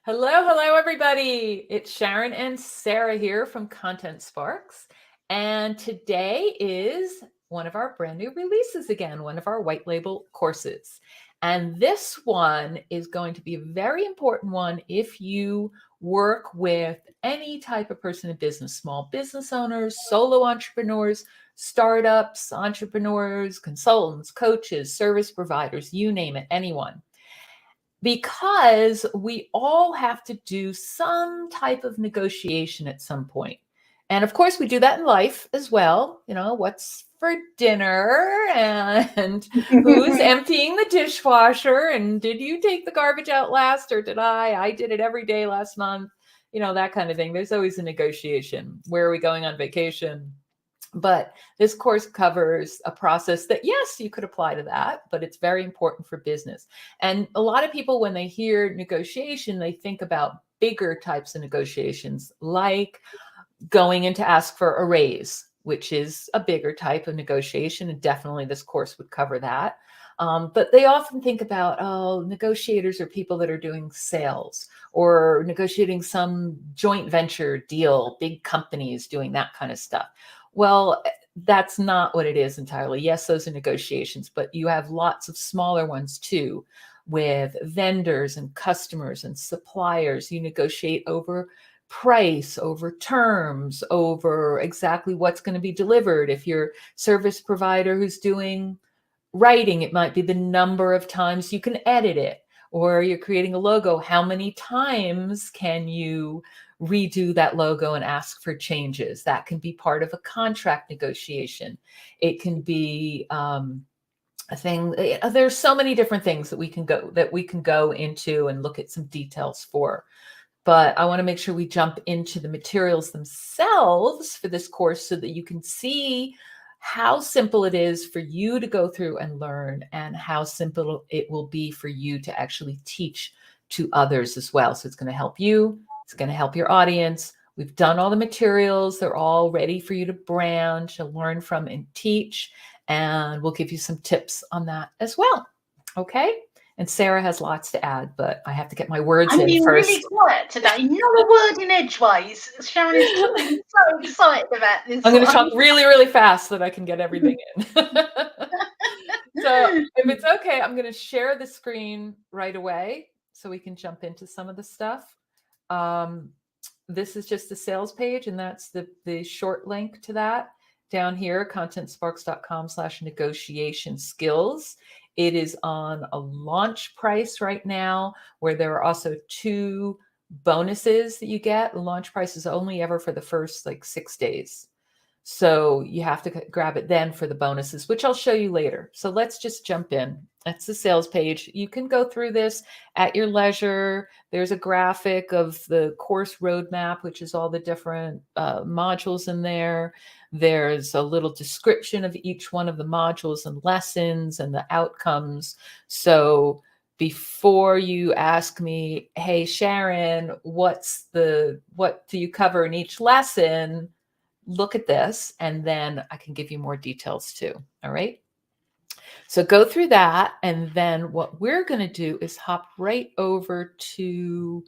Hello, everybody. It's Sharon and Sarah here from Content Sparks. And today is one of our brand new releases again, one of our white label courses. And this one is going to be a very important one if you work with any type of person in business, small business owners, solo entrepreneurs, startups, entrepreneurs, consultants, coaches, service providers, you name it, anyone. Because we all have to do some type of negotiation at some point. And of course, we do that in life as well. You know, what's for dinner and who's emptying the dishwasher and did you take the garbage out last or did I? I did it every day last month. You know, that kind of thing. There's always a negotiation. Where are we going on vacation? But this course covers a process that, yes, you could apply to that, but it's very important for business. And a lot of people, when they hear negotiation, they think about bigger types of negotiations, like going in to ask for a raise, which is a bigger type of negotiation. And definitely this course would cover that. But they often think about, oh, negotiators are people that are doing sales or negotiating some joint venture deal, big companies doing that kind of stuff. Well, that's not what it is entirely. Yes, those are negotiations, but you have lots of smaller ones too, with vendors and customers and suppliers. You negotiate over price, over terms, over exactly what's going to be delivered. If you're a service provider who's doing writing, it might be the number of times you can edit it. Or you're creating a logo, how many times can you redo that logo and ask for changes? That can be part of a contract negotiation. It can be a thing. There's so many different things that we can go into and look at some details for. But I want to make sure we jump into the materials themselves for this course so that you can see how simple it is for you to go through and learn, and how simple it will be for you to actually teach to others as well. So it's going to help you. It's going to help your audience. We've done all the materials. They're all ready for you to brand, to learn from, and teach. And we'll give you some tips on that as well. Okay. And Sarah has lots to add, but I have to get my words I'm in being first. really quiet today. Not a word in edgeways. Sharon is so excited about this I'm going to one. talk really, really fast so that I can get everything in. So if it's okay, I'm going to share the screen right away so we can jump into some of the stuff. This is just the sales page, and that's the short link to that down here, contentsparks.com/negotiation skills. It is on a launch price right now, where there are also 2 bonuses that you get. The launch price is only ever for the first 6 days. So you have to grab it then for the bonuses, which I'll show you later. So let's just jump in. That's the sales page. You can go through this at your leisure. There's a graphic of the course roadmap, which is all the different modules in there. There's a little description of each one of the modules and lessons and the outcomes. So before you ask me, hey, Sharon, what do you cover in each lesson? Look at this, and then I can give you more details too. All right. So go through that. And then what we're going to do is hop right over to,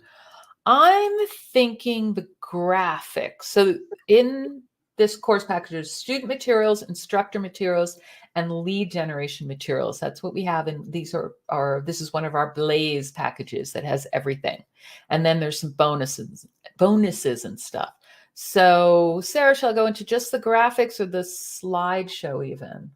I'm thinking, the graphics. So in this course package, there's student materials, instructor materials, and lead generation materials. That's what we have. And these this is one of our Blaze packages that has everything. And then there's some bonuses and stuff. So Sarah, shall I go into just the graphics or the slideshow even?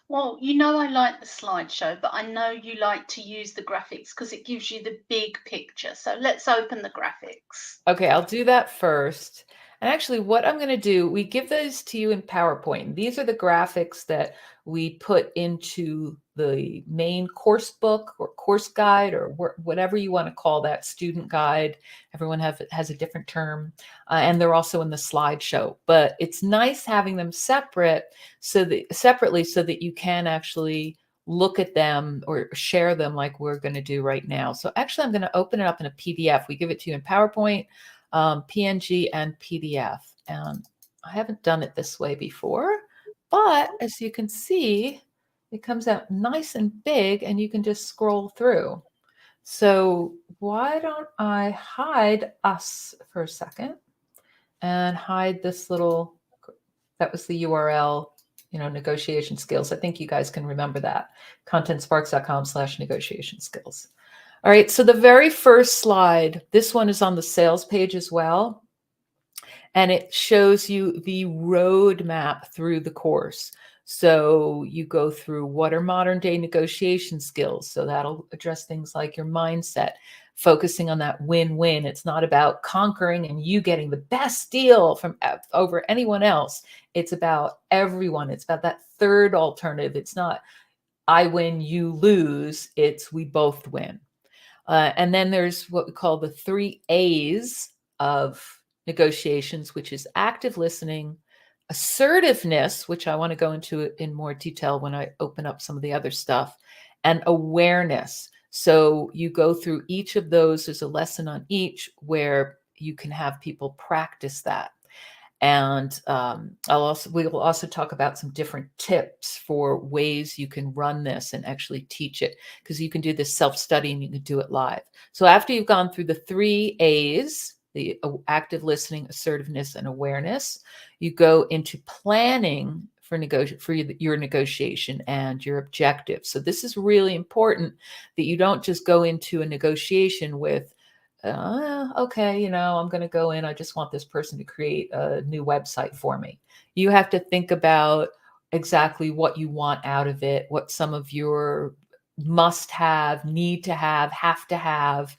Well, you know I like the slideshow, but I know you like to use the graphics because it gives you the big picture. So let's open the graphics. Okay, I'll do that first. And actually, what I'm going to do, we give those to you in PowerPoint. These are the graphics that we put into the main course book or course guide, or whatever you want to call that, student guide. Everyone has a different term. And they're also in the slideshow. But it's nice having them separately so that you can actually look at them or share them like we're going to do right now. So actually, I'm going to open it up in a PDF. We give it to you in PowerPoint, PNG, and PDF. And I haven't done it this way before, but as you can see, it comes out nice and big, and you can just scroll through. So why don't I hide us for a second and hide this little, that was the URL, negotiation skills. I think you guys can remember that. contentsparks.com/negotiation skills. All right, so the very first slide, this one is on the sales page as well. And it shows you the roadmap through the course. So you go through what are modern day negotiation skills. So that'll address things like your mindset, focusing on that win-win. It's not about conquering and you getting the best deal from over anyone else. It's about everyone. It's about that third alternative. It's not I win, you lose. It's we both win. And then there's what we call the 3 A's of negotiations, which is active listening, assertiveness, which I want to go into in more detail when I open up some of the other stuff, and awareness. So you go through each of those. There's a lesson on each where you can have people practice that. And we will also talk about some different tips for ways you can run this and actually teach it, because you can do this self-study and you can do it live. So after you've gone through the 3 A's, the active listening, assertiveness, and awareness, you go into planning for your negotiation and your objectives. So this is really important, that you don't just go into a negotiation with okay, I'm going to go in. I just want this person to create a new website for me. You have to think about exactly what you want out of it, what some of your must have, need to have to have.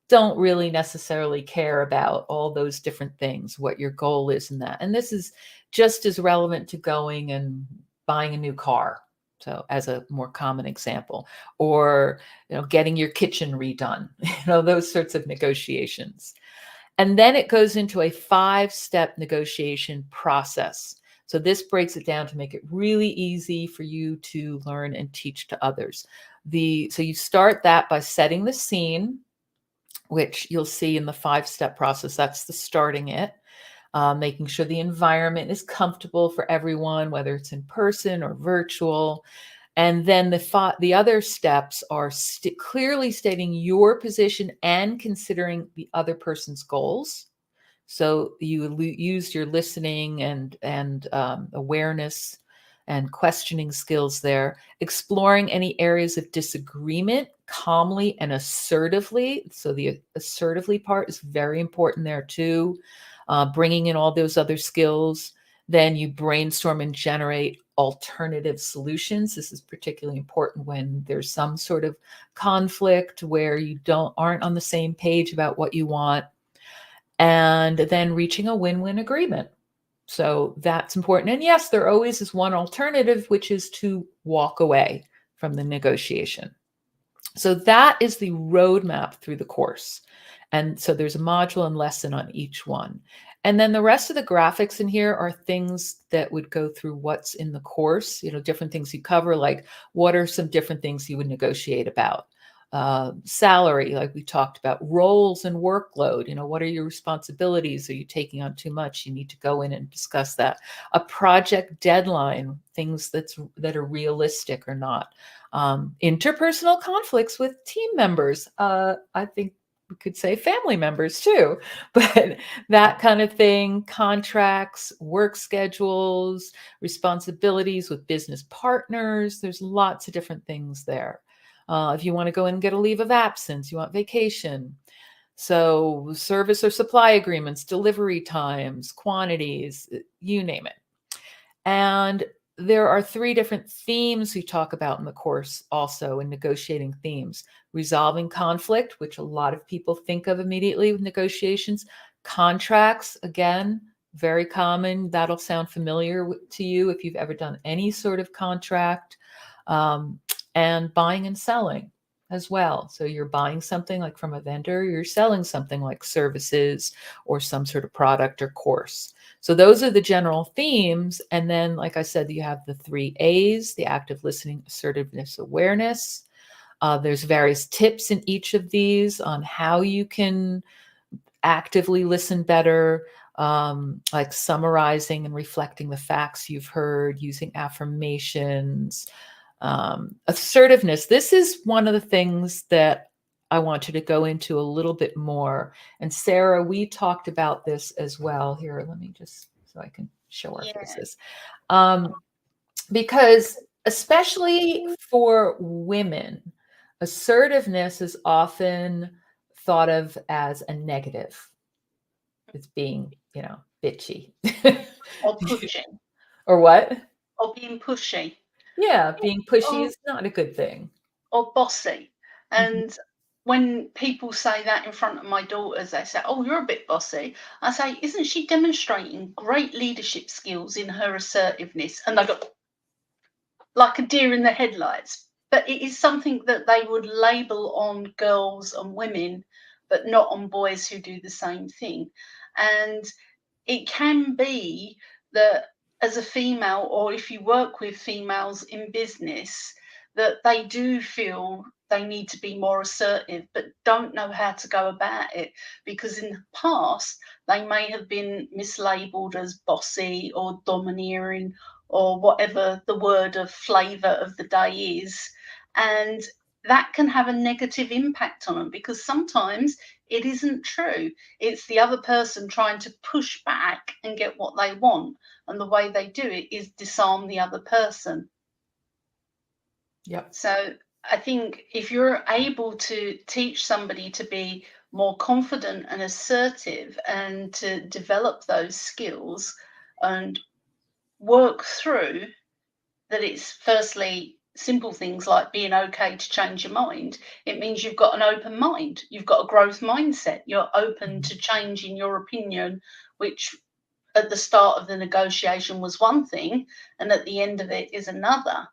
Don't really necessarily care about all those different things, what your goal is in that. And this is just as relevant to going and buying a new car. So as a more common example, or getting your kitchen redone, those sorts of negotiations. And then it goes into a 5-step negotiation process. So this breaks it down to make it really easy for you to learn and teach to others. So you start that by setting the scene, which you'll see in the 5-step process. That's the starting it. Making sure the environment is comfortable for everyone, whether it's in person or virtual. And then the other steps are clearly stating your position and considering the other person's goals. So you use your listening and awareness and questioning skills there, exploring any areas of disagreement calmly and assertively. So the assertively part is very important there too. Bringing in all those other skills. Then you brainstorm and generate alternative solutions. This is particularly important when there's some sort of conflict where you aren't on the same page about what you want. And then reaching a win-win agreement. So that's important. And yes, there always is one alternative, which is to walk away from the negotiation. So that is the roadmap through the course. And so there's a module and lesson on each one. And then the rest of the graphics in here are things that would go through what's in the course, different things you cover, like what are some different things you would negotiate about? Salary, like we talked about, roles and workload. What are your responsibilities? Are you taking on too much? You need to go in and discuss that. A project deadline, things that are realistic or not. Interpersonal conflicts with team members. I think we could say family members too, but that kind of thing. Contracts, work schedules, responsibilities with business partners. There's lots of different things there. If you want to go in and get a leave of absence, you want vacation. So service or supply agreements, delivery times, quantities, you name it. And there are 3 different themes we talk about in the course also in negotiating themes. Resolving conflict, which a lot of people think of immediately with negotiations. Contracts, again, very common. That'll sound familiar to you if you've ever done any sort of contract. And buying and selling as well. So you're buying something like from a vendor, you're selling something like services or some sort of product or course. So those are the general themes. And then, like I said, you have the 3 A's, the active listening, assertiveness, awareness. There's various tips in each of these on how you can actively listen better, like summarizing and reflecting the facts you've heard, using affirmations. Assertiveness. This is one of the things that I want you to go into a little bit more. And Sarah, we talked about this as well. Here, let me just, so I can show our Yeah. faces. Because especially for women, assertiveness is often thought of as a negative. It's being, bitchy. Or pushing. Or what? Or being pushy. Yeah, being pushy Or, is not a good thing. or bossy. Mhm. And when people say that in front of my daughters, they say, "Oh, you're a bit bossy." I say, "Isn't she demonstrating great leadership skills in her assertiveness?" And they go like a deer in the headlights. But it is something that they would label on girls and women, but not on boys who do the same thing. And it can be that as a female, or if you work with females in business, that they do feel they need to be more assertive, but don't know how to go about it because in the past they may have been mislabeled as bossy or domineering or whatever the word of flavour of the day is. And that can have a negative impact on them because sometimes it isn't true. It's the other person trying to push back and get what they want. And the way they do it is disarm the other person. Yep. So I think if you're able to teach somebody to be more confident and assertive and to develop those skills and work through that, it's firstly simple things like being okay to change your mind. It means you've got an open mind, you've got a growth mindset, you're open to change in your opinion, which at the start of the negotiation was one thing and at the end of it is another.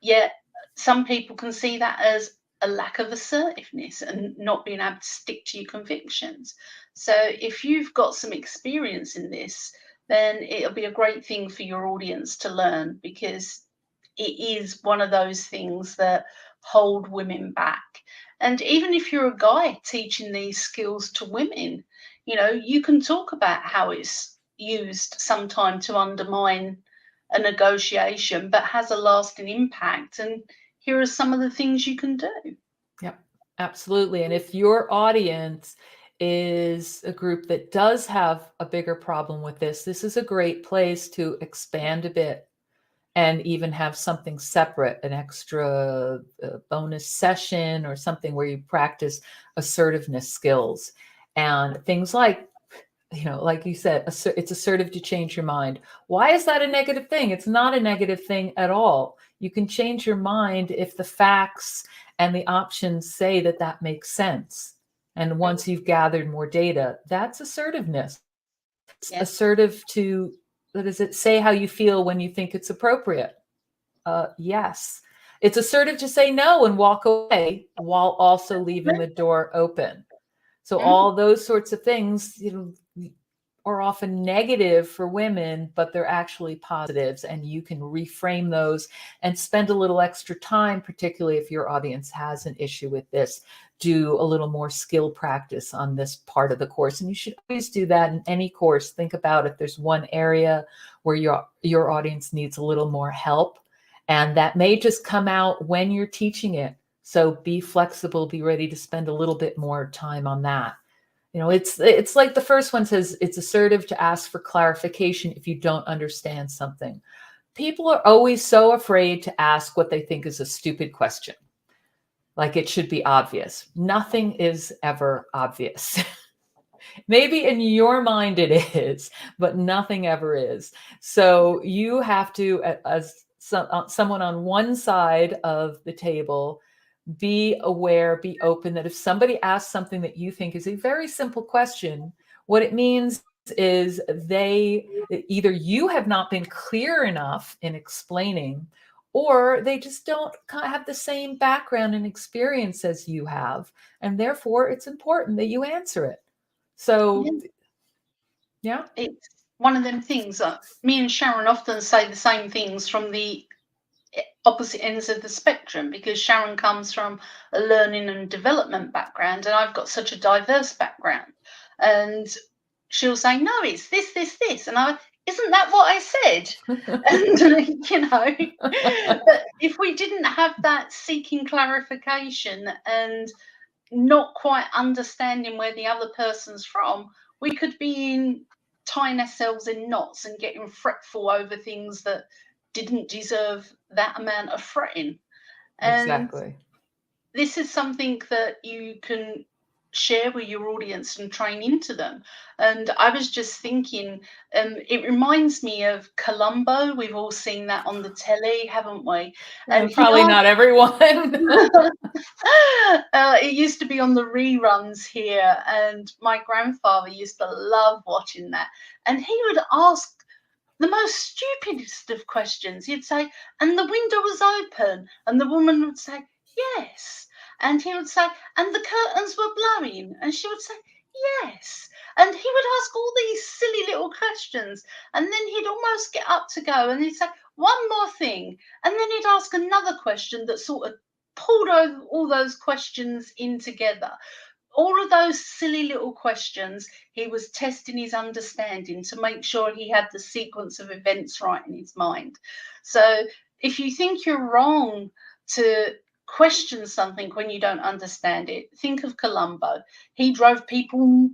Yet some people can see that as a lack of assertiveness and not being able to stick to your convictions. So if you've got some experience in this, then it'll be a great thing for your audience to learn because it is one of those things that hold women back. And even if you're a guy teaching these skills to women, you can talk about how it's used sometimes to undermine a negotiation, but has a lasting impact. And here are some of the things you can do. Yep, absolutely. And if your audience is a group that does have a bigger problem with this is a great place to expand a bit and even have something separate, an extra bonus session or something where you practice assertiveness skills and things like, like you said, it's assertive to change your mind. Why is that a negative thing? It's not a negative thing at all. You can change your mind if the facts and the options say that that makes sense. And once you've gathered more data, that's assertiveness. It's Yes. assertive to, what does it say, how you feel when you think it's appropriate? Yes. It's assertive to say no and walk away while also leaving the door open. So all those sorts of things, are often negative for women, but they're actually positives, and you can reframe those and spend a little extra time, particularly if your audience has an issue with this. Do a little more skill practice on this part of the course. And you should always do that in any course. Think about if there's one area where your audience needs a little more help, and that may just come out when you're teaching it. So be flexible, be ready to spend a little bit more time on that. It's like the first one says, it's assertive to ask for clarification if you don't understand something. People are always so afraid to ask what they think is a stupid question. Like it should be obvious. Nothing is ever obvious. Maybe in your mind it is, but nothing ever is. So you have to, as someone on one side of the table, be aware, be open that if somebody asks something that you think is a very simple question, what it means is either you have not been clear enough in explaining, or they just don't have the same background and experience as you have. And therefore, it's important that you answer it. So, yeah. It's one of them things that me and Sharon often say the same things from the opposite ends of the spectrum because Sharon comes from a learning and development background and I've got such a diverse background. And she'll say, "No, it's this. And isn't that what I said?" And, but if we didn't have that seeking clarification and not quite understanding where the other person's from, we could be tying ourselves in knots and getting fretful over things that didn't deserve that amount of fretting. And Exactly. this is something that you can share with your audience and train into them. And I was just thinking, it reminds me of Columbo. We've all seen that on the telly, haven't we? And he Probably not everyone. it used to be on the reruns here, and my grandfather used to love watching that. And he would ask the most stupidest of questions. He'd say, and the window was open, and the woman would say, yes. And he would say, and the curtains were blowing, and she would say, yes. And he would ask all these silly little questions, and then he'd almost get up to go, and he'd say, one more thing, and then he'd ask another question that sort of pulled all those questions in together. All of those silly little questions, he was testing his understanding to make sure he had the sequence of events right in his mind. So if you think you're wrong to question something when you don't understand it, think of Columbo. He drove people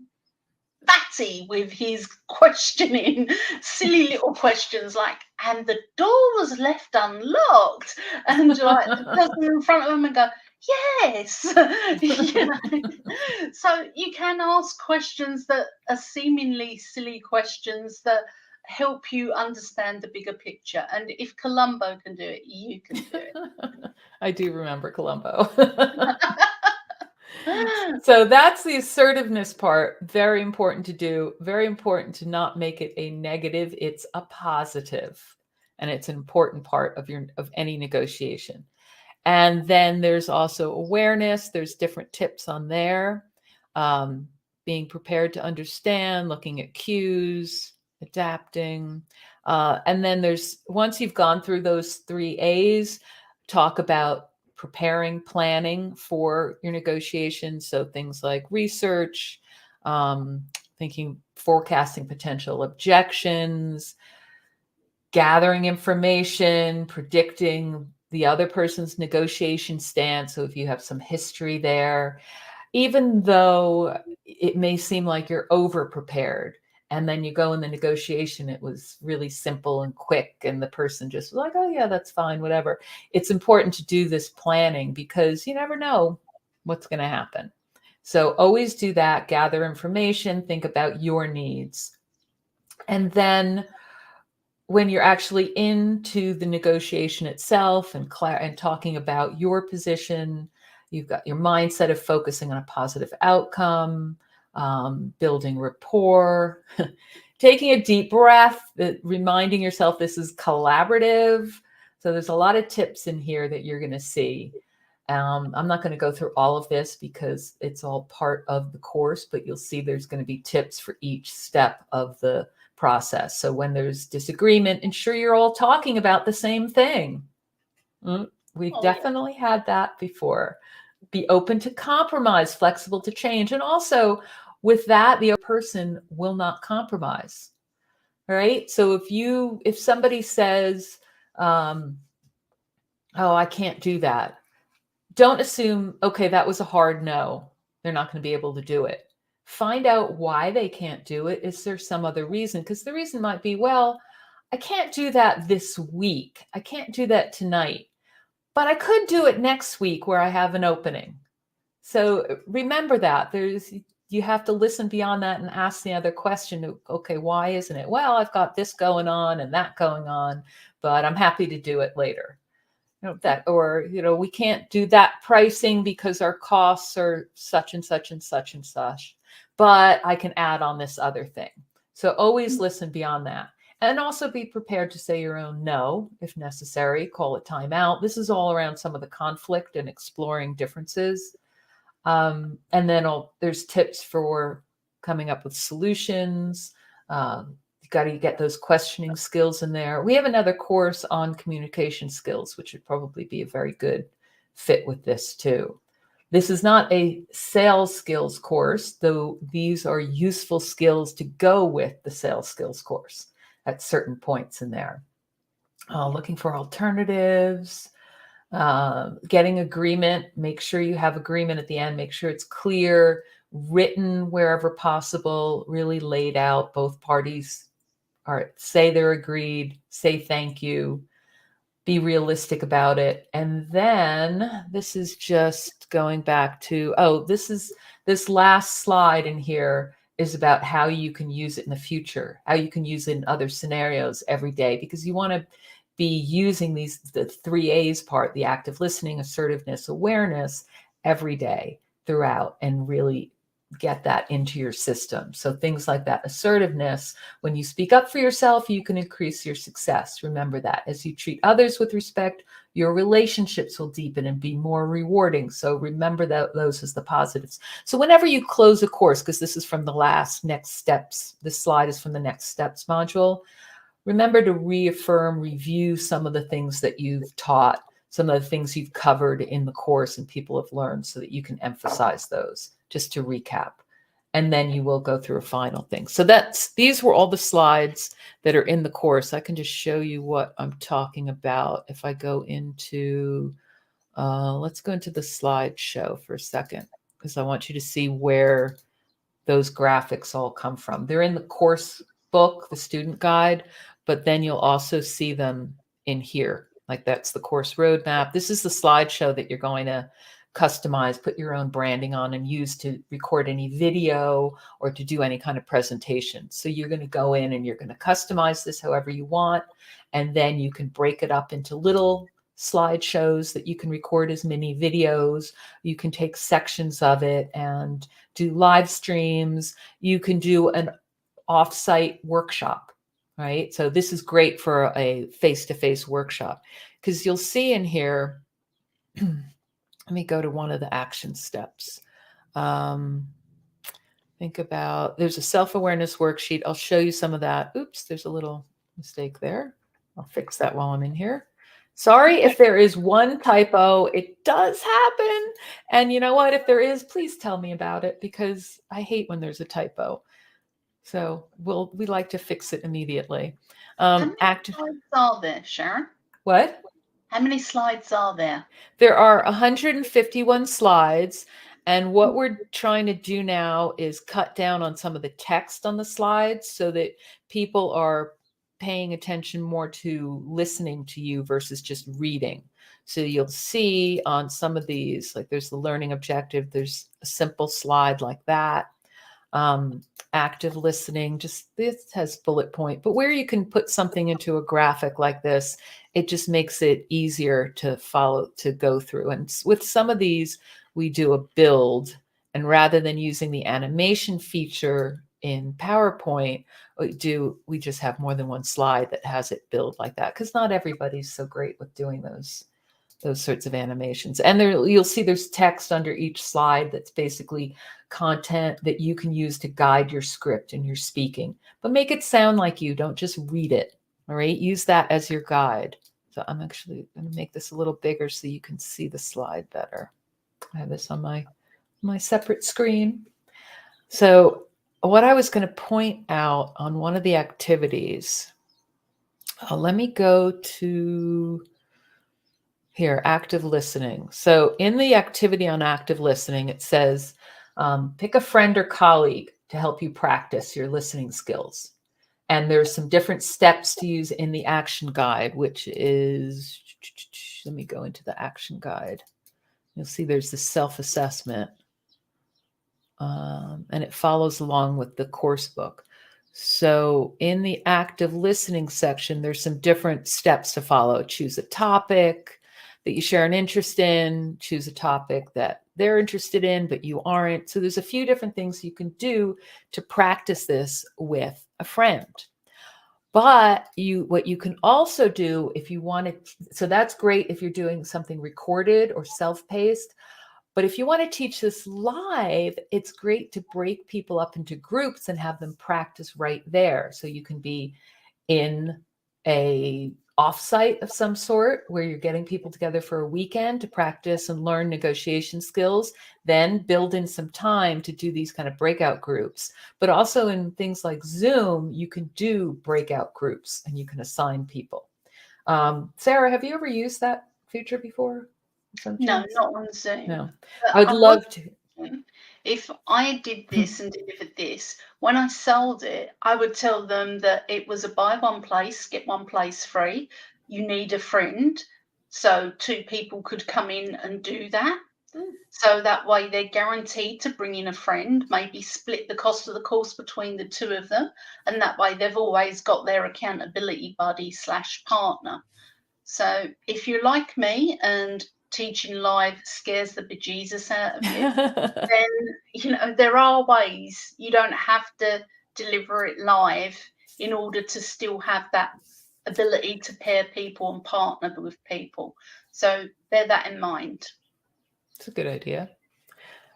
batty with his questioning, silly little questions like, and the door was left unlocked, and like the person in front of them and go, yes. You know? So you can ask questions that are seemingly silly questions that help you understand the bigger picture. And if Columbo can do it, you can do it. I do remember Columbo. So that's the assertiveness part. Very important to do. Very important to not make it a negative. It's a positive, and it's an important part of any negotiation. And then there's also awareness. There's different tips on there. Being prepared to understand, looking at cues, adapting. And then there's, once you've gone through those 3 A's, talk about preparing, planning for your negotiations. So things like research, thinking, forecasting potential objections, gathering information, predicting the other person's negotiation stance. So if you have some history there, even though it may seem like you're over prepared, and then you go in the negotiation, it was really simple and quick, and the person just was like, oh yeah, that's fine, whatever. It's important to do this planning because you never know what's going to happen. So always do that, gather information, think about your needs. And then when you're actually into the negotiation itself and talking about your position, you've got your mindset of focusing on a positive outcome, building rapport, taking a deep breath, reminding yourself this is collaborative. So there's a lot of tips in here that you're going to see. I'm not going to go through all of this because it's all part of the course, but you'll see there's going to be tips for each step of the process. So when there's disagreement, ensure you're all talking about the same thing. We've definitely had that before. Be open to compromise, flexible to change. And also with that, the other person will not compromise. All right. So if somebody says, oh, I can't do that, don't assume, okay, that was a hard no, they're not going to be able to do it. Find out why they can't do it. Is there some other reason? Because the reason might be, well, I can't do that this week. I can't do that tonight, but I could do it next week where I have an opening. So remember that you have to listen beyond that and ask the other question. Okay, why isn't it? Well, I've got this going on and that going on, but I'm happy to do it later. We can't do that pricing because our costs are such and such and such and such, but I can add on this other thing. So always listen beyond that. And also be prepared to say your own no, if necessary, call it time out. This is all around some of the conflict and exploring differences. And then there's tips for coming up with solutions. You've got to get those questioning skills in there. We have another course on communication skills, which would probably be a very good fit with this too. This is not a sales skills course, though these are useful skills to go with the sales skills course at certain points in there. Looking for alternatives, Getting agreement, make sure you have agreement at the end, make sure it's clear, written wherever possible, really laid out. Both parties are say they're agreed, say thank you, be realistic about it. And then this is just going back to, this last slide in here is about how you can use it in the future, how you can use it in other scenarios every day, because you want to be using the 3 A's part, the active listening, assertiveness, awareness, every day throughout, and really get that into your system. So things like that assertiveness, when you speak up for yourself, you can increase your success. Remember that. As you treat others with respect, your relationships will deepen and be more rewarding. So remember that those as the positives. So whenever you close a course, because this is from the next steps, this slide is from the next steps module, remember to reaffirm, review some of the things that you've taught, some of the things you've covered in the course and people have learned, so that you can emphasize those, just to recap. And then you will go through a final thing. So these were all the slides that are in the course. I can just show you what I'm talking about. If I go into, let's go into the slideshow for a second, because I want you to see where those graphics all come from. They're in the course book, the student guide, but then you'll also see them in here. Like that's the course roadmap. This is the slideshow that you're going to customize, put your own branding on, and use to record any video or to do any kind of presentation. So you're going to go in and you're going to customize this however you want. And then you can break it up into little slideshows that you can record as mini videos. You can take sections of it and do live streams. You can do an offsite workshop, right? So this is great for a face-to-face workshop, because you'll see in here, let me go to one of the action steps. Think about, there's a self-awareness worksheet. I'll show you some of that. Oops, there's a little mistake there. I'll fix that while I'm in here. Sorry if there is one typo. It does happen. And you know what? If there is, please tell me about it, because I hate when there's a typo. So we like to fix it immediately. How many slides are there, Sharon? What? How many slides are there? There are 151 slides. And what we're trying to do now is cut down on some of the text on the slides so that people are paying attention more to listening to you versus just reading. So you'll see on some of these, like there's the learning objective, there's a simple slide like that. Active listening, just this has bullet point, but where you can put something into a graphic like this, it just makes it easier to follow, to go through. And with some of these, we do a build, and rather than using the animation feature in PowerPoint, we just have more than one slide that has it build like that, because not everybody's so great with doing those sorts of animations. And there, you'll see there's text under each slide that's basically content that you can use to guide your script and your speaking, but make it sound like you, don't just read it. All right, use that as your guide. So I'm actually going to make this a little bigger so you can see the slide better. I have this on my separate screen. So what I was going to point out on one of the activities, let me go to here, active listening. So in the activity on active listening, it says, pick a friend or colleague to help you practice your listening skills. And there's some different steps to use in the action guide, which is, let me go into the action guide. You'll see there's the self-assessment, and it follows along with the course book. So in the active listening section, there's some different steps to follow. Choose a topic that you share an interest in, choose a topic that they're interested in, but you aren't. So there's a few different things you can do to practice this with a friend. But what you can also do if you want to, so that's great if you're doing something recorded or self-paced. But if you want to teach this live, it's great to break people up into groups and have them practice right there. So you can be in a offsite of some sort where you're getting people together for a weekend to practice and learn negotiation skills, then build in some time to do these kind of breakout groups. But also in things like Zoom, you can do breakout groups and you can assign people. Sarah, have you ever used that? feature before? Some No, chance? not on Zoom. No. But I would I was love to. thinking, if I did this and delivered this, when I sold it, I would tell them that it was a buy one place, get one place free. You need a friend. So two people could come in and do that. Mm. So that way they're guaranteed to bring in a friend, maybe split the cost of the course between the two of them. And that way they've always got their accountability buddy slash partner. So if you're like me and teaching live scares the bejesus out of you, then there are ways. You don't have to deliver it live in order to still have that ability to pair people and partner with people. So bear that in mind. It's a good idea.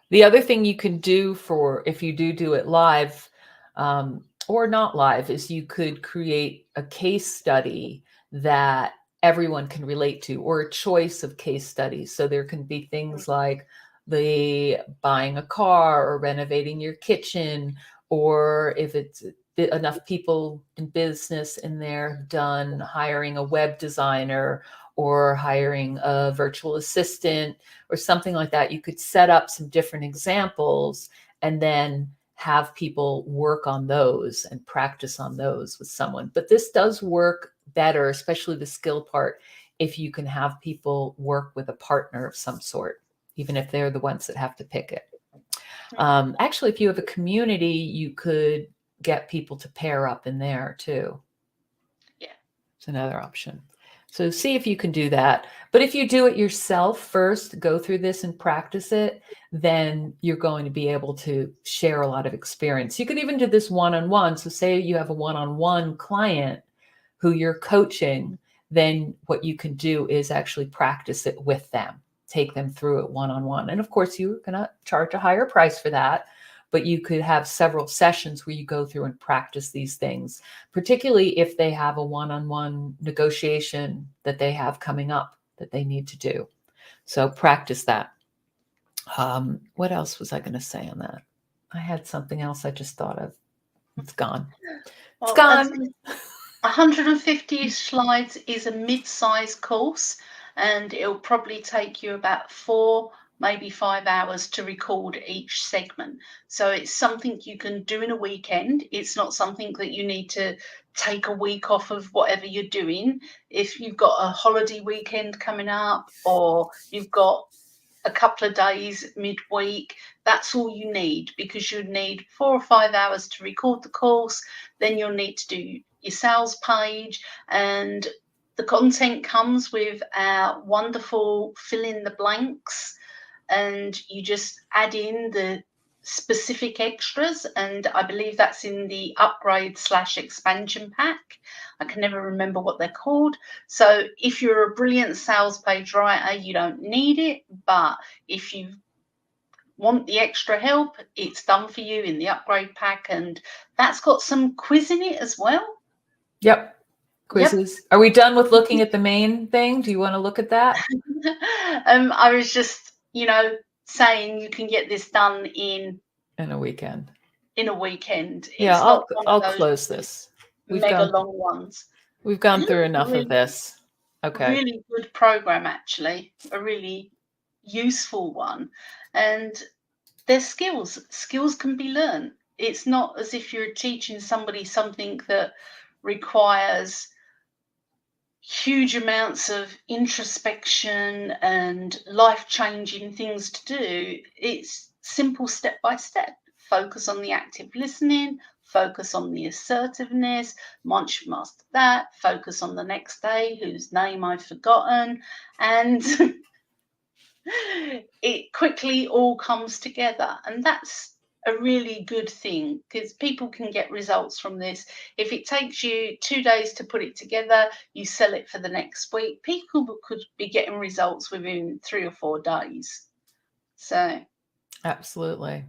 The other thing you can do for if you do it live or not live is you could create a case study that everyone can relate to, or a choice of case studies. So there can be things like the buying a car or renovating your kitchen, or if it's enough people in business in there done hiring a web designer or hiring a virtual assistant or something like that. You could set up some different examples and then have people work on those and practice on those with someone. But this does work better, especially the skill part, if you can have people work with a partner of some sort, even if they're the ones that have to pick it. Actually, if you have a community, you could get people to pair up in there too. Yeah. It's another option. So see if you can do that. But if you do it yourself first, go through this and practice it, then you're going to be able to share a lot of experience. You could even do this one-on-one. So say you have a one-on-one client who you're coaching, then what you can do is actually practice it with them, take them through it one-on-one. And of course, you're going to charge a higher price for that, but you could have several sessions where you go through and practice these things, particularly if they have a one-on-one negotiation that they have coming up that they need to do. So practice that. What else was I going to say on that? I had something else I just thought of. It's gone. It's Well, gone. 150 slides is a mid-size course, and it'll probably take you about 4, maybe 5 hours to record each segment. So it's something you can do in a weekend. It's not something that you need to take a week off of whatever you're doing. If you've got a holiday weekend coming up, or you've got a couple of days midweek, that's all you need, because you need 4 or 5 hours to record the course. Then you'll need to do your sales page, and the content comes with our wonderful fill in the blanks, and you just add in the specific extras, and I believe that's in the upgrade / expansion pack. I can never remember what they're called. So if you're a brilliant sales page writer, you don't need it, but if you want the extra help, it's done for you in the upgrade pack, and that's got some quiz in it as well. Yep. Quizzes. Yep. Are we done with looking at the main thing? Do you want to look at that? I was just, saying you can get this done in a weekend. In a weekend. Yeah, it's not one I'll of those close this. Mega long ones. We've gone through enough of this. Okay. Really good program, actually. A really useful one. And there's skills. Skills can be learned. It's not as if you're teaching somebody something that requires huge amounts of introspection and life-changing things to do. It's simple step by step. Focus on the active listening, focus on the assertiveness. Once you've mastered that, focus on the next day, whose name I've forgotten, and it quickly all comes together. And that's a really good thing, because people can get results from this. If it takes you 2 days to put it together, you sell it for the next week, people could be getting results within 3 or 4 days. So absolutely.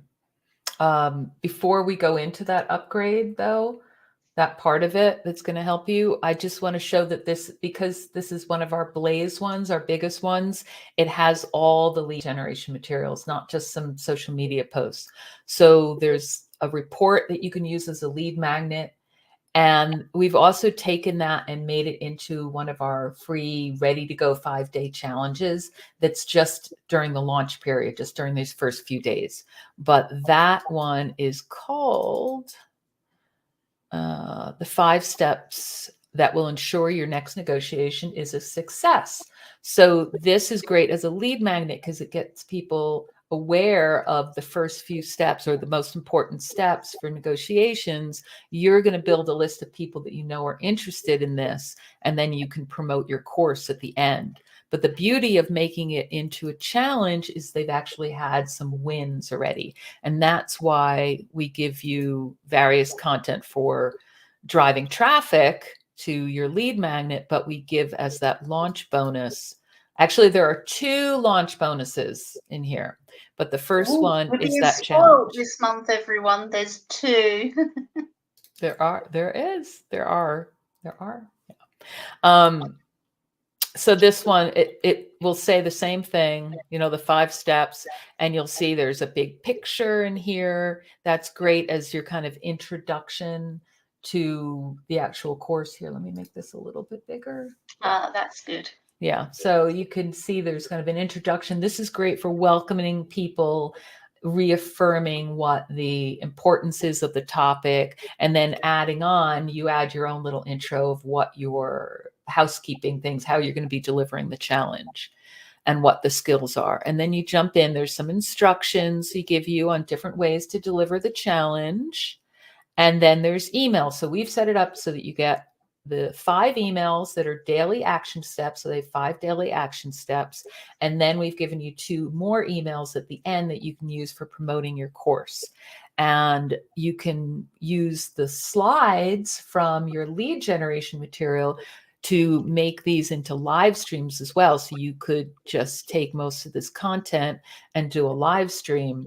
Before we go into that upgrade, though, that part of it that's going to help you, I just want to show that because this is one of our Blaze ones, our biggest ones, it has all the lead generation materials, not just some social media posts. So there's a report that you can use as a lead magnet, And we've also taken that and made it into one of our free ready to go 5-day challenges that's just during the launch period, just during these first few days. But that one is called the 5 steps that will ensure your next negotiation is a success. So this is great as a lead magnet because it gets people aware of the first few steps or the most important steps for negotiations. You're going to build a list of people that you know are interested in this, and then you can promote your course at the end. But the beauty of making it into a challenge is they've actually had some wins already. And that's why we give you various content for driving traffic to your lead magnet, but we give as that launch bonus. Actually, there are 2 launch bonuses in here, but the first one We're is being that spoiled challenge. this month, everyone. There's 2. There are. So this one, it will say the same thing, the 5 steps, and you'll see there's a big picture in here. That's great as your kind of introduction to the actual course here. Let me make this a little bit bigger. That's good. Yeah, so you can see there's kind of an introduction. This is great for welcoming people, reaffirming what the importance is of the topic, and then adding on, you add your own little intro of what your housekeeping things, how you're going to be delivering the challenge and what the skills are. And then you jump in, there's some instructions we give you on different ways to deliver the challenge. And then there's emails. So we've set it up so that you get the 5 emails that are daily action steps. So they have 5 daily action steps. And then we've given you 2 more emails at the end that you can use for promoting your course. And you can use the slides from your lead generation material to make these into live streams as well. So you could just take most of this content and do a live stream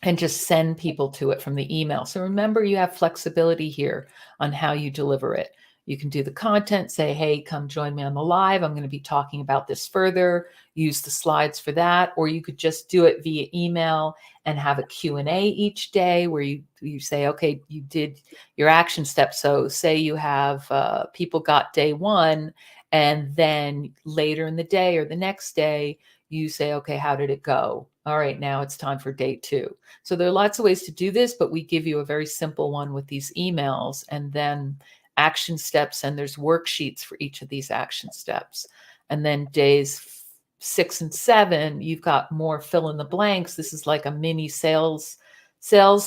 and just send people to it from the email. So remember, you have flexibility here on how you deliver it. You can do the content, say, hey, come join me on the live. I'm going to be talking about this further. Use the slides for that. Or you could just do it via email and have a Q&A each day where you say, okay, you did your action steps. So say you have people got day 1, and then later in the day or the next day, you say, okay, how did it go? All right, now it's time for day 2. So there are lots of ways to do this, but we give you a very simple one with these emails and then action steps. And there's worksheets for each of these action steps. And then days 6 and 7, you've got more fill in the blanks. This is like a mini sales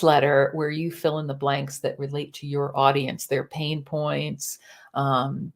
letter where you fill in the blanks that relate to your audience, their pain points,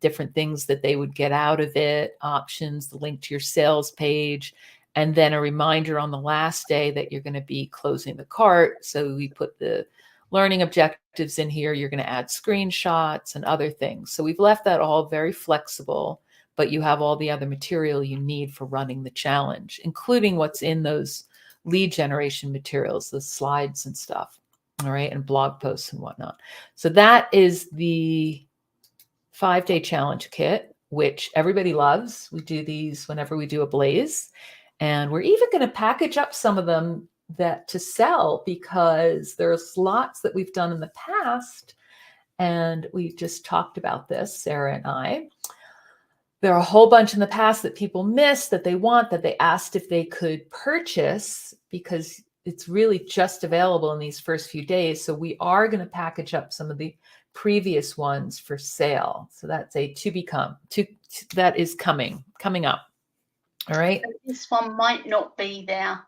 different things that they would get out of it, options, the link to your sales page, and then a reminder on the last day that you're going to be closing the cart. So we put the learning objectives in here. You're going to add screenshots and other things. So we've left that all very flexible, but you have all the other material you need for running the challenge, including what's in those lead generation materials, the slides and stuff. All right. And blog posts and whatnot. So that is the 5-day challenge kit, which everybody loves. We do these whenever we do a blaze. And we're even going to package up some of them that to sell, because there's lots that we've done in the past. And we just talked about this, Sarah and I. There are a whole bunch in the past that people missed, that they want, that they asked if they could purchase, because it's really just available in these first few days. So we are going to package up some of the previous ones for sale. So that's a that is coming up. All right. So this one might not be there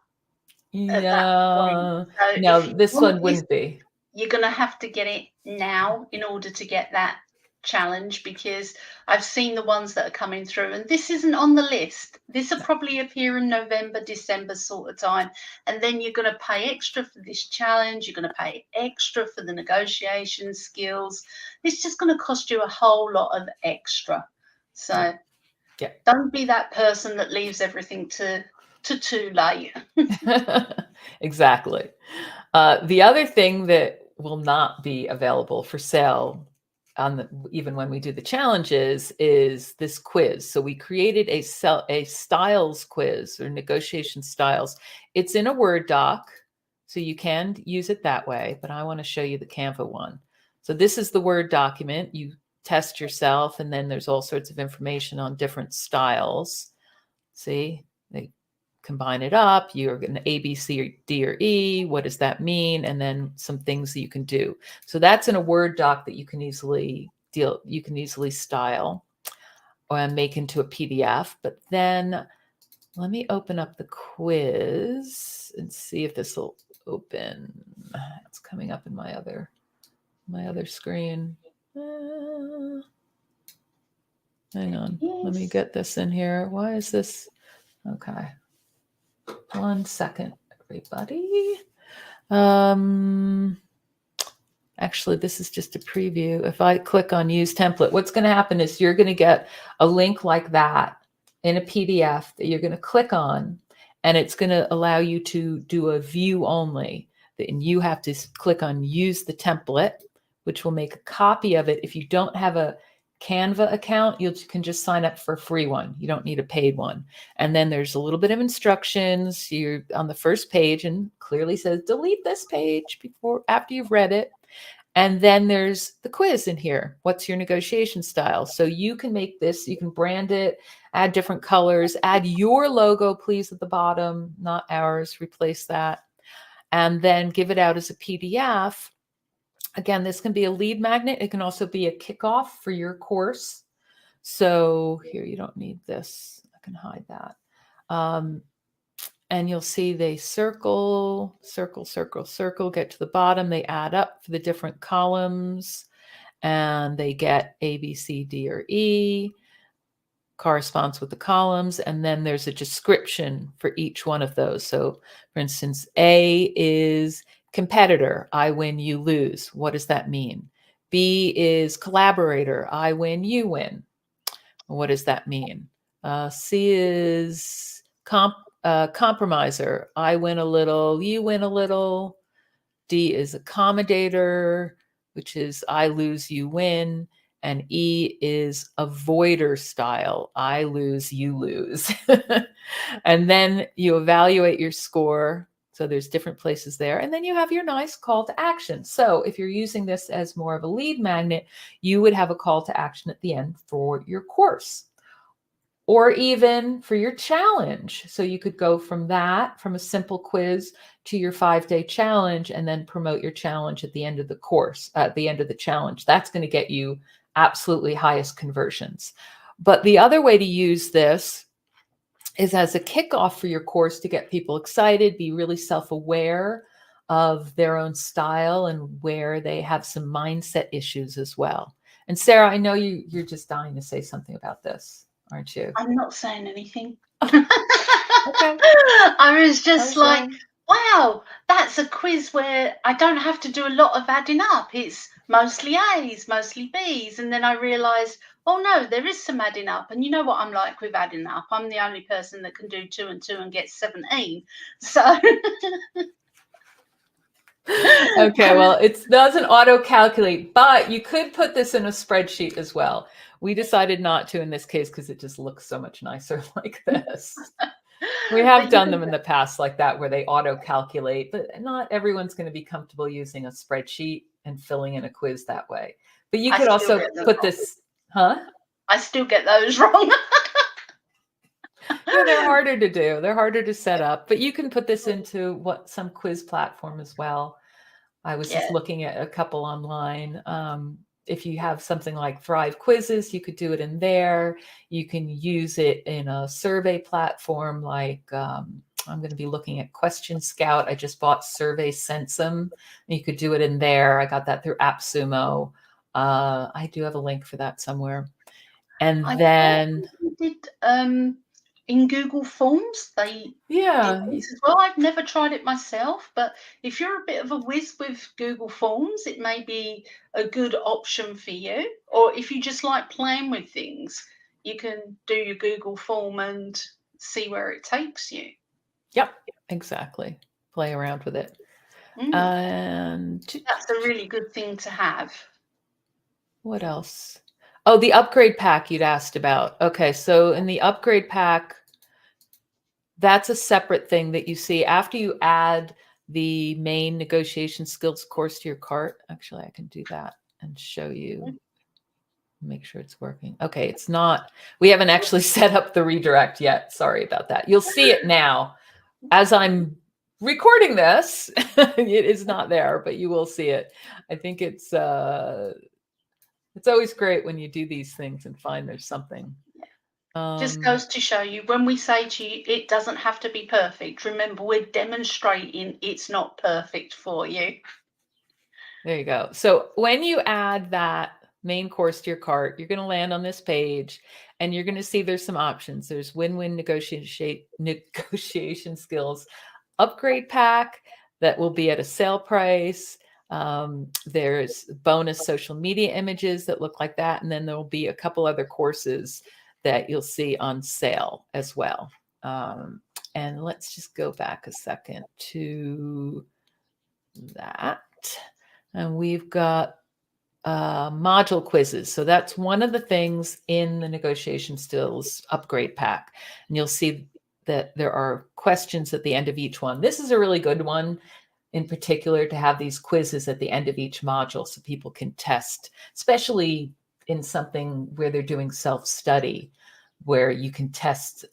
at that Yeah. point. So No, if you this want one wouldn't be. you're going to have to get it now in order to get that challenge, because I've seen the ones that are coming through and this isn't on the list. This will probably appear in November, December sort of time. And then you're going to pay extra for this challenge. You're going to pay extra for the negotiation skills. It's just going to cost you a whole lot of extra. So Yeah. don't be that person that leaves everything to too late. Exactly. The other thing that will not be available for sale even when we do the challenges is this quiz. So we created a styles quiz, or negotiation styles. It's in a Word doc, so you can use it that way, but I want to show you the Canva one. So this is the Word document. You test yourself, and then there's all sorts of information on different styles. See, they combine it up. You're going to A, B, C, or D, or E. What does that mean? And then some things that you can do. So that's in a Word doc that you can easily style or make into a PDF. But then let me open up the quiz and see if this will open. It's coming up in my other screen. Hang on. Let me get this in here. Why is this? Okay. 1 second, everybody. Actually, this is just a preview. If I click on use template, what's going to happen is you're going to get a link like that in a PDF that you're going to click on, and it's going to allow you to do a view only. And you have to click on use the template, which will make a copy of it. If you don't have a Canva account, you can just sign up for a free one. You don't need a paid one. And then there's a little bit of instructions. You're on the first page and clearly says delete this page after you've read it. And then there's the quiz in here. What's your negotiation style? So you can make this, you can brand it, add different colors, add your logo, please, at the bottom, not ours, replace that. And then give it out as a PDF. Again, this can be a lead magnet. It can also be a kickoff for your course. So here, you don't need this. I can hide that. And you'll see they circle, circle, circle, circle, get to the bottom. They add up for the different columns, and they get A, B, C, D, or E, corresponds with the columns. And then there's a description for each one of those. So for instance, A is competitor, I win, you lose. What does that mean? B is collaborator, I win, you win. What does that mean? C is compromiser, I win a little, you win a little. D is accommodator, which is I lose, you win. And E is avoider style, I lose, you lose. And then you evaluate your score. So there's different places there. And then you have your nice call to action. So if you're using this as more of a lead magnet, you would have a call to action at the end for your course or even for your challenge. So you could go from that, from a simple quiz to your 5-day challenge, and then promote your challenge at the end of the course, at the end of the challenge. That's going to get you absolutely highest conversions. But the other way to use this is as a kickoff for your course to get people excited, be really self-aware of their own style and where they have some mindset issues as well. And Sarah, I know you're just dying to say something about this, aren't you? I'm not saying anything. Okay. I was just like, wow, that's a quiz where I don't have to do a lot of adding up. It's mostly A's, mostly B's. And then I realized, oh no, there is some adding up. And you know what I'm like with adding up. I'm the only person that can do 2 and 2 and get 17. So okay, well, it doesn't auto-calculate, but you could put this in a spreadsheet as well. We decided not to in this case because it just looks so much nicer like this. We have done them in the past like that where they auto-calculate, but not everyone's going to be comfortable using a spreadsheet and filling in a quiz that way. But you could also put this, huh? I still get those wrong. Yeah, they're harder to do. They're harder to set up, but you can put this into some quiz platform as well. I was just looking at a couple online. If you have something like Thrive Quizzes, you could do it in there. You can use it in a survey platform like I'm going to be looking at Question Scout. I just bought Survey Sensum. You could do it in there. I got that through AppSumo. I do have a link for that somewhere. And then did in Google Forms, they as well. I've never tried it myself, but if you're a bit of a whiz with Google Forms, it may be a good option for you. Or if you just like playing with things, you can do your Google form and see where it takes you. Yep, exactly. Play around with it. And that's a really good thing to have. What else? Oh, the upgrade pack you'd asked about. Okay, so in the upgrade pack, that's a separate thing that you see after you add the main negotiation skills course to your cart. Actually, I can do that. and show you. Make sure it's working. Okay, it's not. We haven't actually set up the redirect yet. Sorry about that. You'll see it now. As I'm recording this, it is not there, but you will see it. I think it's always great when you do these things and find there's something. Just goes to show you, when we say to you, it doesn't have to be perfect. Remember, we're demonstrating it's not perfect for you. There you go. So when you add that main course to your cart, you're going to land on this page and you're going to see there's some options. There's win-win negotiation skills, upgrade pack that will be at a sale price. There's bonus social media images that look like that. And then there'll be a couple other courses that you'll see on sale as well. And let's just go back a second to that. And we've got module quizzes. So that's one of the things in the negotiation skills upgrade pack. And you'll see that there are questions at the end of each one. This is a really good one in particular, to have these quizzes at the end of each module so people can test, especially in something where they're doing self-study, where you can test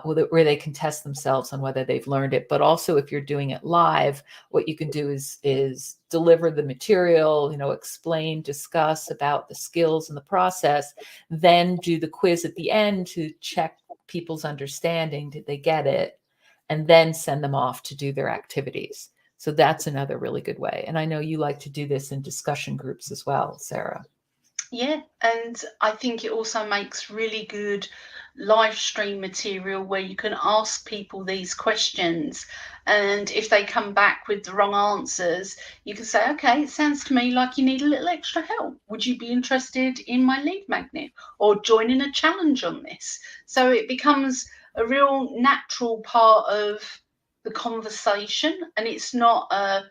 where they can test themselves on whether they've learned it. But also if you're doing it live, what you can do is deliver the material, explain, discuss about the skills and the process, then do the quiz at the end to check people's understanding. Did they get it? And then send them off to do their activities. So that's another really good way. And I know you like to do this in discussion groups as well, Sarah. Yeah, and I think it also makes really good live stream material where you can ask people these questions, and if they come back with the wrong answers, you can say, okay, it sounds to me like you need a little extra help. Would you be interested in my lead magnet or joining a challenge on this? So it becomes a real natural part of the conversation, and it's not a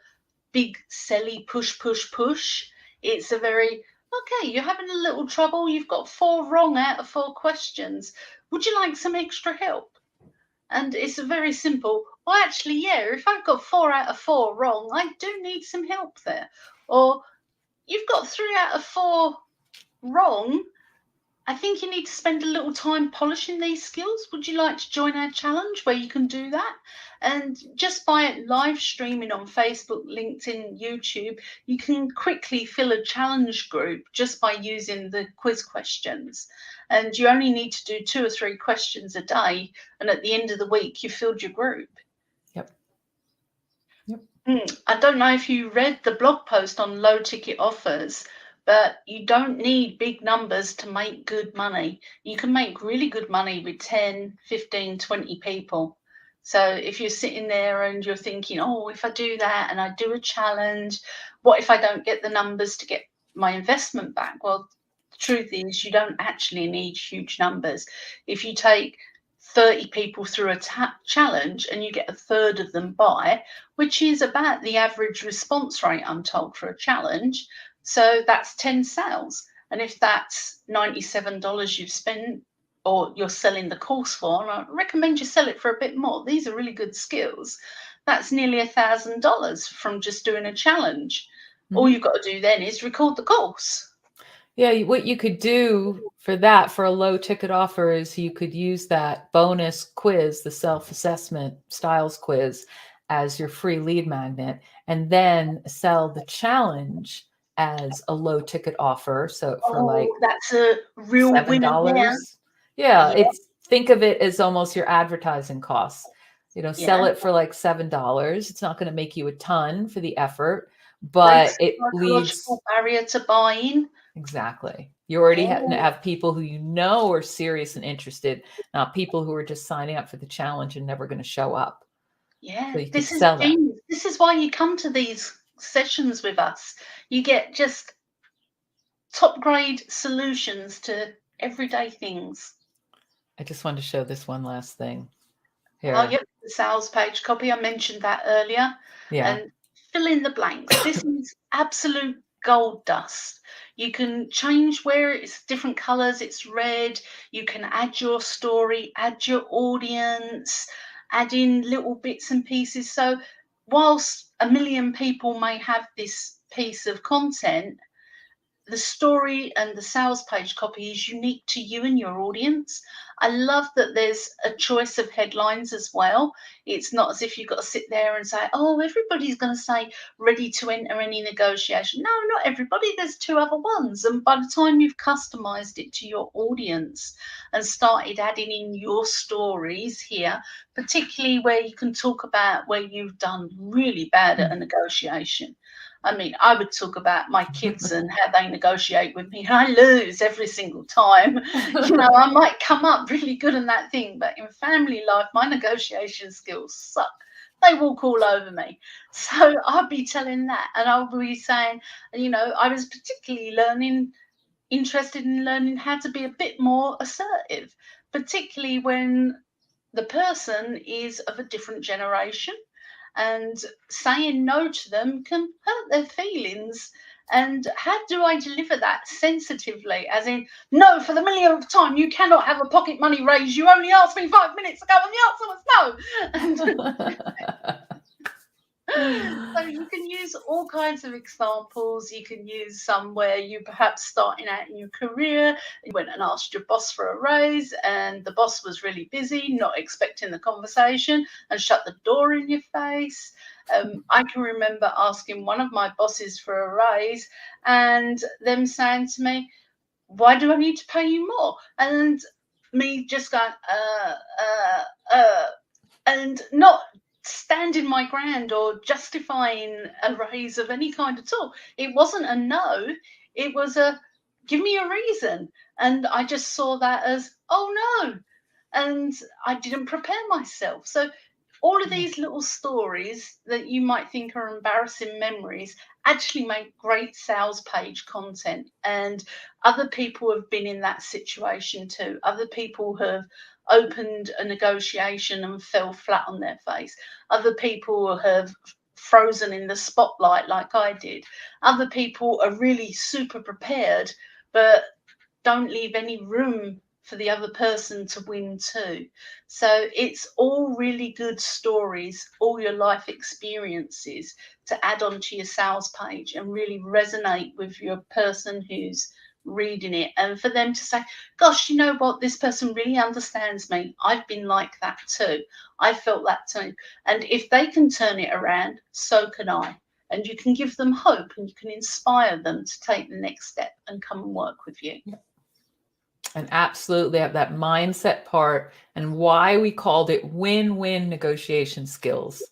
big selly push. It's a very, okay, you're having a little trouble. You've got 4 wrong out of 4 questions. Would you like some extra help? And it's a very simple, well, actually, yeah, if I've got 4 out of 4 wrong, I do need some help there. Or you've got 3 out of 4 wrong. I think you need to spend a little time polishing these skills. Would you like to join our challenge where you can do that? And just by live streaming on Facebook, LinkedIn, YouTube, you can quickly fill a challenge group just by using the quiz questions. And you only need to do 2 or 3 questions a day. And at the end of the week, you've filled your group. Yep. I don't know if you read the blog post on low ticket offers, but you don't need big numbers to make good money. You can make really good money with 10, 15, 20 people. So if you're sitting there and you're thinking, oh, if I do that and I do a challenge, what if I don't get the numbers to get my investment back? Well, the truth is you don't actually need huge numbers. If you take 30 people through a challenge and you get a third of them buy, which is about the average response rate, I'm told, for a challenge. So that's 10 sales. And if that's $97 you've spent or you're selling the course for, and I recommend you sell it for a bit more. These are really good skills. That's nearly $1,000 from just doing a challenge. All you've got to do then is record the course. Yeah, what you could do for that, for a low ticket offer, is you could use that bonus quiz, the self-assessment styles quiz, as your free lead magnet, and then sell the challenge as a low ticket offer. So for like that's a real winner there. Yeah, it's, think of it as almost your advertising costs. Sell it for like $7. It's not going to make you a ton for the effort, but it leads barrier to buying. Exactly. You already have people who are serious and interested, not people who are just signing up for the challenge and never going to show up. Yeah, So this is genius. This is why you come to these sessions with us. You get just top grade solutions to everyday things. I just wanted to show this one last thing here. Oh, yep, the sales page copy. I mentioned that earlier. Yeah. And fill in the blanks. This is absolute gold dust. You can change where it's different colors. It's red. You can add your story, add your audience, add in little bits and pieces. So whilst 1 million people may have this piece of content, the story and the sales page copy is unique to you and your audience. I love that there's a choice of headlines as well. It's not as if you've got to sit there and say, oh, everybody's going to say ready to enter any negotiation. No, not everybody. There's two other ones. And by the time you've customized it to your audience and started adding in your stories here, particularly where you can talk about where you've done really bad at a negotiation. I mean, I would talk about my kids and how they negotiate with me, and I lose every single time. I might come up really good in that thing, but in family life, my negotiation skills suck. They walk all over me. So I'll be telling that, and I'll be saying, I was particularly interested in learning how to be a bit more assertive, particularly when the person is of a different generation, and saying no to them can hurt their feelings. And how do I deliver that sensitively? As in, no, for the millionth time, you cannot have a pocket money raise. You only asked me 5 minutes ago, and the answer was no. So you can use all kinds of examples. You can use some where you perhaps starting out in your career, you went and asked your boss for a raise, and the boss was really busy, not expecting the conversation, and shut the door in your face. I can remember asking one of my bosses for a raise and them saying to me, why do I need to pay you more? And me just going, and not standing my ground or justifying a raise of any kind at all. It wasn't a no, it was a give me a reason. And I just saw that as, oh no. And I didn't prepare myself. So all of these little stories that you might think are embarrassing memories actually make great sales page content. And other people have been in that situation too. Other people have opened a negotiation and fell flat on their face. Other people have frozen in the spotlight like I did. Other people are really super prepared, but don't leave any room for the other person to win too. So it's all really good stories, all your life experiences to add onto your sales page and really resonate with your person who's reading it, and for them to say, gosh, you know what, this person really understands me. I've been like that too. I felt that too. And if they can turn it around, so can I. And you can give them hope and you can inspire them to take the next step and come and work with you. And absolutely have that mindset part, and why we called it win-win negotiation skills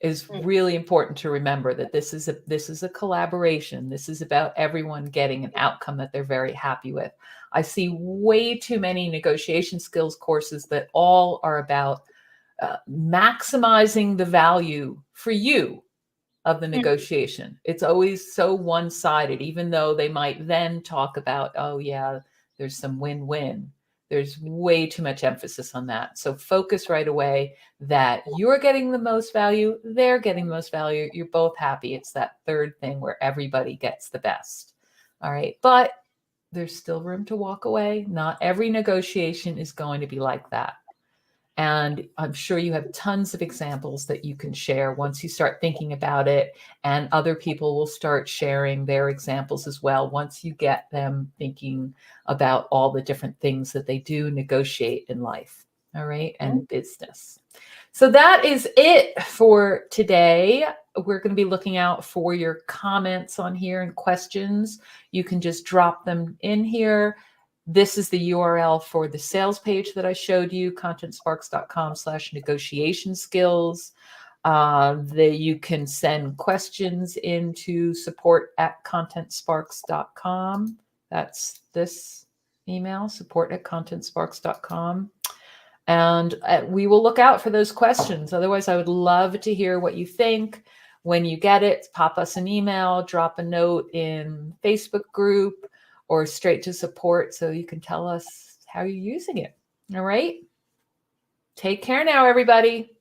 is really important to remember, that this is a collaboration. This is about everyone getting an outcome that they're very happy with. I see way too many negotiation skills courses that all are about maximizing the value for you of the negotiation. It's always so one-sided, even though they might then talk about, oh yeah, there's some win-win. There's way too much emphasis on that. So focus right away that you're getting the most value, they're getting the most value, you're both happy. It's that third thing where everybody gets the best. All right. But there's still room to walk away. Not every negotiation is going to be like that. And I'm sure you have tons of examples that you can share once you start thinking about it, and other people will start sharing their examples as well once you get them thinking about all the different things that they do negotiate in life, all right, and business. So that is it for today. We're going to be looking out for your comments on here and questions. You can just drop them in here. This is the URL for the sales page that I showed you, contentsparks.com/negotiation skills. You can send questions into support@contentsparks.com. That's this email, support@contentsparks.com. And we will look out for those questions. Otherwise, I would love to hear what you think. When you get it, pop us an email, drop a note in Facebook group, or straight to support so you can tell us how you're using it. All right. Take care now, everybody.